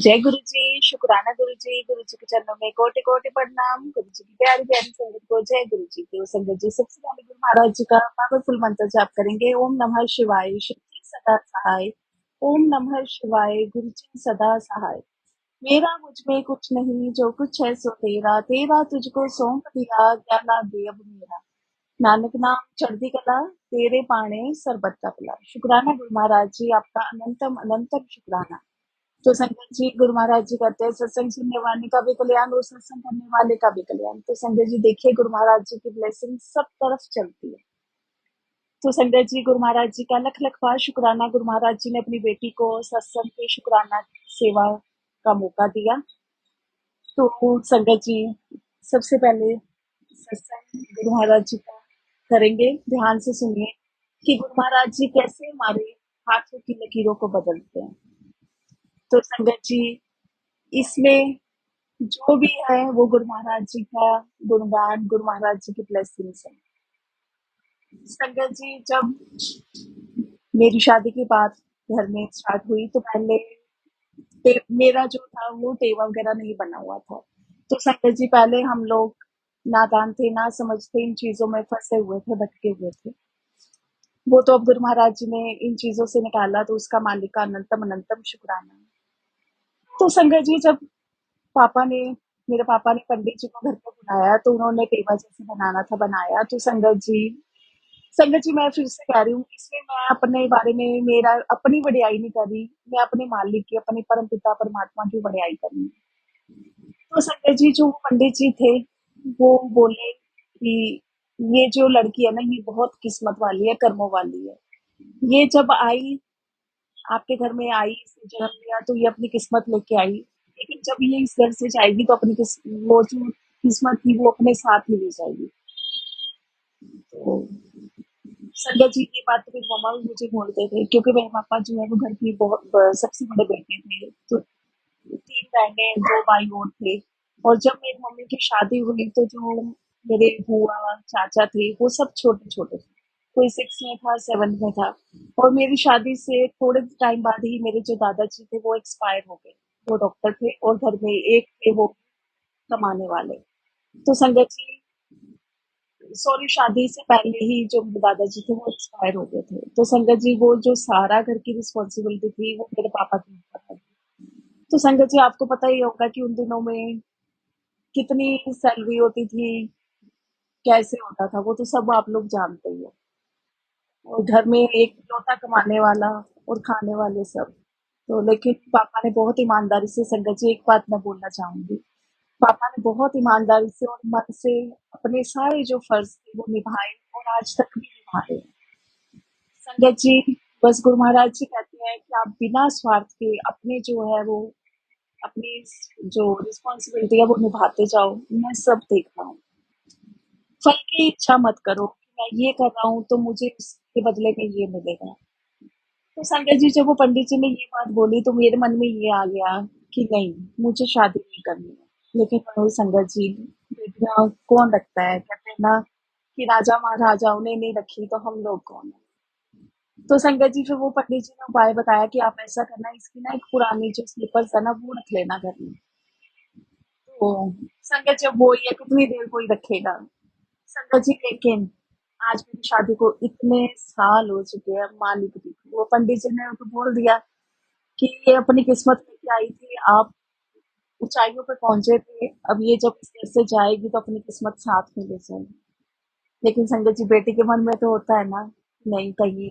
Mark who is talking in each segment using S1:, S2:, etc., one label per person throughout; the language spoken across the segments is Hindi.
S1: जय गुरु जी, शुक्राना गुरु जी के चरणों में कोटि कोटि प्रणाम। गुरु जी की प्यारी प्यारी संगत को जय गुरु जी की। संगत जी सबसे पहले गुरु महाराज जी का पावरफुल मंत्र जाप करेंगे। ओम नमः शिवाय, शिव जी सदा सहाय। ओम नमः शिवाय, गुरु जी सदा सहाय। मेरा मुझ में कुछ नहीं, जो कुछ है सो तेरा, तेरा तुझको सौंप दिया, ज्ञाना दे अब मेरा। नानक नाम चढ़ती कला, तेरे पाणे सरबत का भला। शुक्राना गुरु महाराज जी, आपका अनंतम अनंतम शुक्राना। तो संगत जी गुरु महाराज जी कहते हैं, सत्संग सुनने वाले का भी कल्याण और सत्संग करने वाले का भी कल्याण। तो संगत जी देखिए, गुरु महाराज जी की ब्लेसिंग सब तरफ चलती है। तो संगत जी गुरु महाराज जी का लख लख बार शुक्राना। गुरु महाराज जी ने अपनी बेटी को सत्संग के शुक्राना सेवा का मौका दिया। तो संगत जी सबसे पहले सत्संग गुरु महाराज जी का करेंगे। ध्यान से सुनिए कि गुरु महाराज जी कैसे हमारे हाथों की लकीरों को बदलते हैं। तो संगत जी इसमें जो भी है वो गुरु महाराज जी का गुणगान, गुरु महाराज जी की ब्लेसिंग्स है। संगत जी जब मेरी शादी की बात घर में स्टार्ट हुई तो पहले मेरा जो था वो टेवा वगैरह नहीं बना हुआ था। तो संगत जी पहले हम लोग नादान थे, ना समझते, इन चीजों में फंसे हुए थे, भटके हुए थे। वो तो अब गुरु महाराज जी ने इन चीजों से निकाला, तो उसका मालिक का अनंतम अनंतम शुक्राना। तो संगत जी जब पापा ने मेरे पापा ने पंडित जी को घर पे बुलाया, तो उन्होंने टेबल जैसे बनाना था बनाया। तो संगत जी मैं फिर से कह रही हूँ, इसमें मैं अपने बारे में मेरा अपनी बड़ाई नहीं कर रही, मैं अपने मालिक की, अपने परम पिता परमात्मा की बड़ाई कर रही हूँ। तो संगत जी जो पंडित जी थे वो बोले कि ये जो लड़की है ना, ये बहुत किस्मत वाली है, कर्मों वाली है। ये जब आई आपके घर में आई, इसने जन्म लिया, तो ये अपनी किस्मत लेके आई। लेकिन जब ये इस घर से जाएगी तो अपनी वो जो किस्मत थी वो अपने साथ ही ले जाएगी। तो संगत जी ये बात तो मेरी मम्मा भी मुझे बोलते थे, क्योंकि मेरे पापा जो है वो घर की बहुत सबसे बड़े बेटे थे। तो 3 बहनें, 2 भाई और थे। और जब मेरी मम्मी की शादी हुई तो जो मेरे बुआ, चाचा थे वो सब छोटे-छोटे थे। कोई 6 में था, 7 में था। और मेरी शादी से थोड़े टाइम बाद ही मेरे जो दादाजी थे वो एक्सपायर हो गए। वो डॉक्टर थे और घर में एक थे वो कमाने वाले। तो संगत जी सॉरी, शादी से पहले ही जो दादाजी थे वो एक्सपायर हो गए थे। तो संगत जी वो जो सारा घर की रिस्पॉन्सिबिलिटी थी वो मेरे पापा के ऊपर थी। तो संगत जी आपको पता ही होगा कि उन दिनों में कितनी सैलरी होती थी, कैसे होता था, वो तो सब आप लोग जानते ही हो। और घर में एक लौता कमाने वाला और खाने वाले सब। तो लेकिन पापा ने बहुत ईमानदारी से, संगत जी एक बात मैं बोलना चाहूंगी, पापा ने बहुत ईमानदारी से और मन से अपने सारे जो फर्ज थे वो निभाए और आज तक भी निभा रहे हैं। संगत जी बस गुरु महाराज जी कहते हैं कि आप बिना स्वार्थ के अपने जो है वो अपनी जो रिस्पॉन्सिबिलिटी है वो निभाते जाओ। मैं सब देख रहा हूँ। फल की इच्छा मत करो कि मैं ये कर रहा हूँ तो मुझे इसके बदले में ये मिलेगा। तो संगत जी जब वो पंडित जी ने ये बात बोली तो मेरे मन में ये आ गया कि नहीं, मुझे शादी नहीं करनी है। लेकिन वही संगत जी, बेटियां कौन रखता है, कहते हैं ना कि राजा महाराजाओं ने नहीं रखी तो हम लोग कौन है। तो संगत जी फिर वो पंडित जी ने उपाय बताया कि आप ऐसा करना, इसकी ना एक पुरानी जो स्लीपर्स है ना वो रख लेना घर में। तो संगत जब वो ये कितनी देर कोई रखेगा। संगत जी लेकिन आज मेरी शादी को इतने साल हो चुके हैं, मालिक भी, वो पंडित जी ने तो बोल दिया कि ये अपनी किस्मत लेके आई थी, आप ऊंचाइयों पे पहुंचे थे, अब ये जब इस घर से जाएगी तो अपनी किस्मत साथ में ले जाएगी। लेकिन संगत जी बेटी के मन में तो होता है ना, नहीं कहीं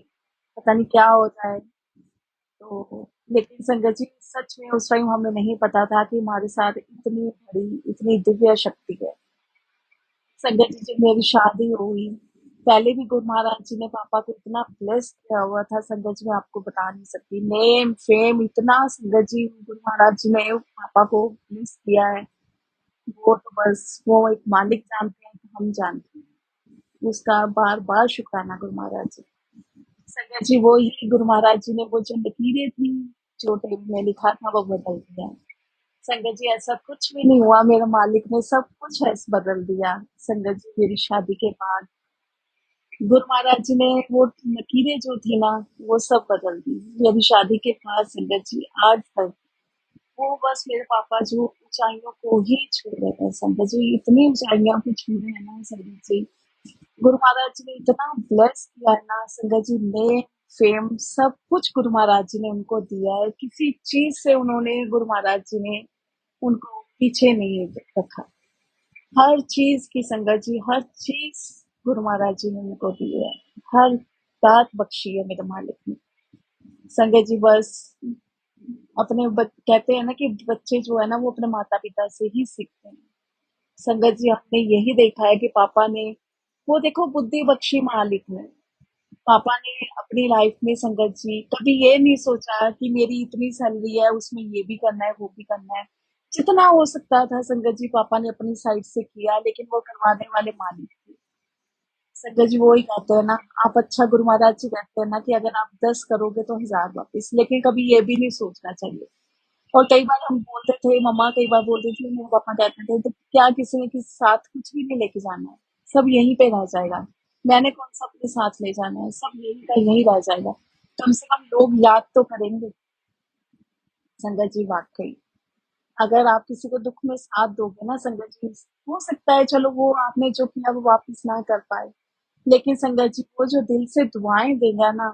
S1: पता नहीं क्या हो जाए। तो लेकिन संगत जी सच में उस टाइम हमें नहीं पता था कि हमारे साथ इतनी बड़ी इतनी दिव्य शक्ति है। संगत जी जब मेरी शादी हुई, पहले भी गुरु महाराज जी ने पापा को इतना ब्लेस किया हुआ था, संगत जी मैं आपको बता नहीं सकती। नेम फेम इतना संगत जी गुरु महाराज जी ने पापा को ब्लेस किया है, वो तो बस वो एक मालिक जानते हैं कि हम जानते हैं। उसका बार बार शुक्राना गुरु महाराज जी। संगत जी वो ही गुरु महाराज जी ने वो जो लकीरें थी, जो टेबल में लिखा था वो बदल दिया। संगत जी ऐसा कुछ भी नहीं हुआ, मेरे मालिक ने सब कुछ ऐसे बदल दिया। संगत जी मेरी शादी के बाद गुरु महाराज जी ने वो लकीरें जो थी ना वो सब बदल दी। मेरी शादी के बाद संगत जी आज तक वो बस मेरे पापा जो ऊंचाइयों को ही छू रहे हैं संगत जी, इतनी ऊंचाइयां को छू रहे हैं ना संगत जी। गुरु महाराज जी ने इतना ब्लेस किया है ना संगत जी, ने फेम सब कुछ गुरु महाराज जी ने उनको दिया है। किसी चीज से उन्होंने गुरु महाराज जी ने उनको पीछे नहीं रखा। हर चीज की संगत जी, हर चीज गुरु महाराज जी ने उनको दी है। हर बात बख्शी है मेरे मालिक ने। संगत जी बस कहते हैं ना कि बच्चे जो है ना वो अपने माता पिता से ही सीखते हैं। संगत जी हमने यही देखा है कि पापा ने, वो देखो बुद्धि बख्शी मालिक ने, पापा ने अपनी लाइफ में संगत जी कभी ये नहीं सोचा कि मेरी इतनी सैलरी है उसमें ये भी करना है वो भी करना है। जितना हो सकता था संगत जी पापा ने अपनी साइड से किया, लेकिन वो करवाने वाले मालिक थे। संगत जी वो ही कहते हैं ना, आप अच्छा गुरु महाराज जी कहते हैं ना कि अगर आप 10 करोगे तो 1000 वापिस, लेकिन कभी ये भी नहीं सोचना चाहिए। और कई बार हम बोलते थे, मम्मा कई बार बोलती थी, मेरे पापा कहते थे तो क्या किसी ने किसी साथ कुछ भी नहीं लेके जाना है, सब यहीं पे रह जाएगा। मैंने कौन सा अपने साथ ले जाना है, सब यहीं का यहीं रह जाएगा। कम से कम लोग याद तो करेंगे। संगत जी वाकई, अगर आप किसी को दुख में साथ दोगे ना संगत जी, हो सकता है चलो वो आपने जो किया वो वापस ना कर पाए, लेकिन संगत जी वो जो दिल से दुआएं देगा ना,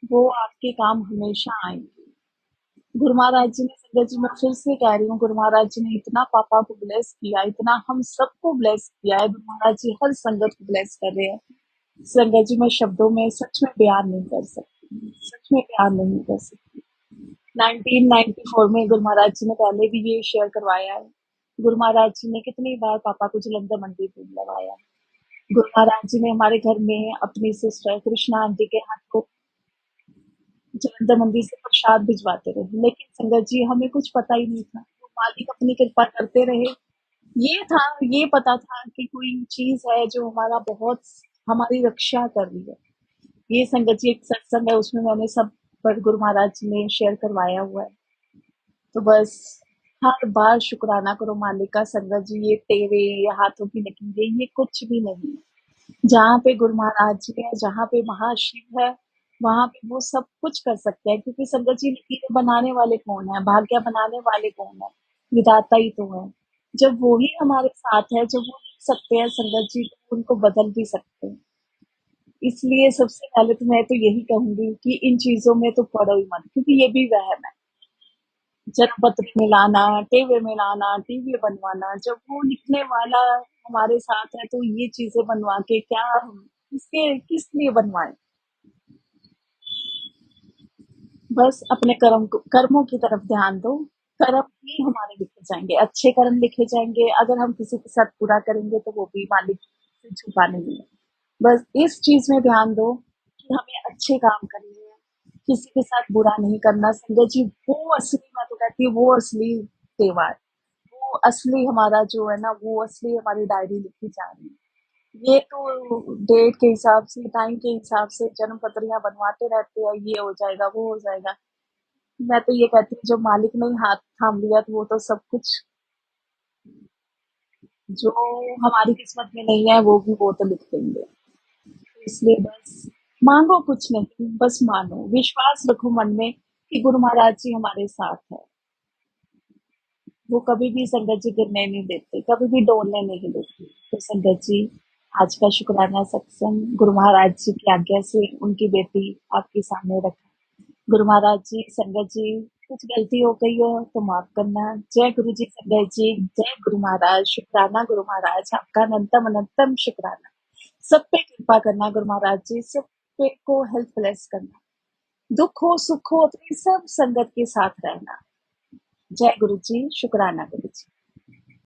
S1: वो आपके काम हमेशा आएंगे। गुरु महाराज जी ने संगत जी, मैं फिर से कह रही हूँ, गुरु महाराज जी ने इतना पापा को ब्लेस किया, इतना हम सबको ब्लेस किया है। गुरु महाराज जी हर संगत को ब्लेस कर रहे हैं। संगत जी मैं शब्दों में सच में बयान नहीं कर सकती, सच में बयान नहीं कर सकती। 1994 में गुरु महाराज जी ने पहले भी ये शेयर करवाया है। गुरु महाराज जी ने कितनी बार पापा को जलंधर मंडी पे लगाया। गुरु महाराज जी ने हमारे घर में अपनी सिस्टर कृष्णा आंटी के हाथों जलंधर मंदिर से प्रसाद भिजवाते रहे, लेकिन संगत जी हमें कुछ पता ही नहीं था। वो मालिक अपनी कृपा करते रहे। ये था, ये पता था कि कोई चीज है जो हमारा बहुत हमारी रक्षा कर रही है। ये संगत जी एक सत्संग है, उसमें मैंने सब पर गुरु महाराज जी ने शेयर करवाया हुआ है। तो बस हर बार शुक्राना करो मालिक का संगत जी, ये टेवे, ये हाथों की लकीरें, ये कुछ भी नहीं है। जहाँ पे गुरु महाराज जी है, जहाँ पे महाशिव है, वहां पे वो सब कुछ कर सकते हैं, क्योंकि संगत जी लकीरें बनाने वाले कौन है, भाग्य बनाने वाले कौन है, विधाता ही तो है। जब वो ही हमारे साथ है, जब वो लिख सकते हैं संगत जी, तो उनको बदल भी सकते हैं। इसलिए सबसे पहले तो मैं तो यही कहूंगी कि इन चीजों में तो पड़ो ही मत, क्योंकि ये भी वहम है। जन्मपत्र मिलाना, टेवे मिलाना, टीवी बनवाना, जब वो लिखने वाला हमारे साथ है तो ये चीजें बनवा के क्या हम किसके किस लिए बनवाएं। बस अपने कर्मों की तरफ ध्यान दो। कर्म ही हमारे लिखे जाएंगे, अच्छे कर्म लिखे जाएंगे। अगर हम किसी के साथ बुरा करेंगे तो वो भी मालिक से छुपा नहीं है। बस इस चीज में ध्यान दो कि हमें अच्छे काम करने हैं, किसी के साथ बुरा नहीं करना। संगत जी वो असली, मैं तो कहती हूँ वो असली त्योहार, वो असली हमारा जो है ना, वो असली हमारी डायरी लिखी जा रही है। ये तो डेट के हिसाब से, टाइम के हिसाब से जन्म पत्रियां बनवाते रहते हैं, ये हो जाएगा वो हो जाएगा। मैं तो ये कहती हूँ जो मालिक ने हाथ थाम लिया तो वो तो सब कुछ, जो हमारी किस्मत में नहीं है वो भी वो तो लिख देंगे। इसलिए बस मांगो कुछ नहीं, बस मानो, विश्वास रखो मन में कि गुरु महाराज जी हमारे साथ है। वो कभी भी संगत जी गिरने नहीं देते, कभी भी डोलने नहीं देते। तो संगत जी आज का शुक्राना सत्संग गुरु महाराज जी की आज्ञा से उनकी बेटी आपके सामने रखा। गुरु महाराज जी, संगत जी कुछ गलती हो गई हो तो माफ करना। जय गुरु जी संगत जी, जय गुरु महाराज। शुक्राना गुरु महाराज, आपका अनंतम अनंतम शुक्राना। सब पे कृपा करना गुरु महाराज जी, सब पे को हेल्प ब्लेस करना। दुख हो सुख हो अपनी सब संगत के साथ रहना। जय गुरु जी, शुक्राना गुरु जी।